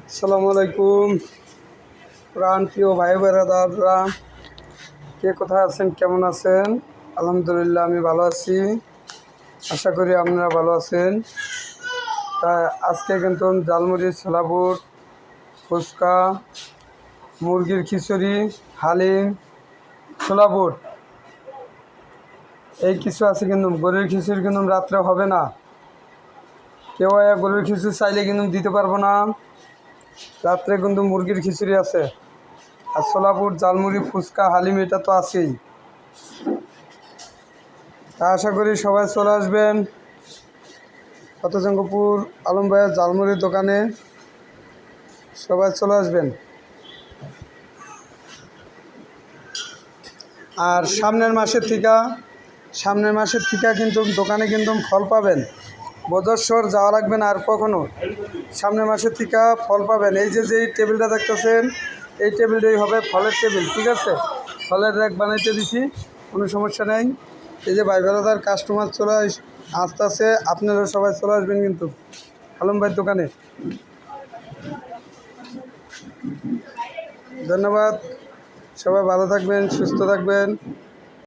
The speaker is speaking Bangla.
আসসালামু আলাইকুম প্রাণ প্রিয় ভাই বেড়াদাররা, কে কোথায় আছেন, কেমন আছেন? আলহামদুলিল্লাহ আমি ভালো আছি, আশা করি আপনারা ভালো আছেন। তা আজকে কিন্তু ঝালমুড়ি, ছোলা বুট, ফুচকা, মুরগির খিচুড়ি, হালিম, ছোলা বুট এই কিছু আছে। কিন্তু গরুর খিচুড়ি কিন্তু রাত্রে হবে না। কেউ গরুর খিচুড়ি চাইলে কিন্তু দিতে পারবো না। রাত্রে কিন্তু মুরগির খিচুড়ি আছে, আর ছোলা বুট, ঝালমুড়ি, ফুচকা, হালিম এটা তো আছেই। তা আশা করি সবাই চলে আসবেন কতজঙ্গপুর আলম ভাইয়ের ঝালমুড়ির দোকানে। সবাই চলে আসবেন। আর সামনের মাসের থেকে কিন্তু দোকানে কিন্তু ফল পাবেন। বজস্বর যাওয়া লাগবে না আর কখনো। সামনের মাসের থেকে ফল পাবেন। এই যে যেই টেবিলটা দেখতেছেন, এই টেবিলটাই হবে ফলের টেবিল, ঠিক আছে? ফলের র্যাক বানাইতে দিছি, কোনো সমস্যা নেই। এই যে ভাই বেড়াদার কাস্টমার চলে আসতেছে, আপনারা সবাই চলে আসবেন কিন্তু আলম ভাইয়ের দোকানে। ধন্যবাদ, সবাই ভালো থাকবেন, সুস্থ থাকবেন।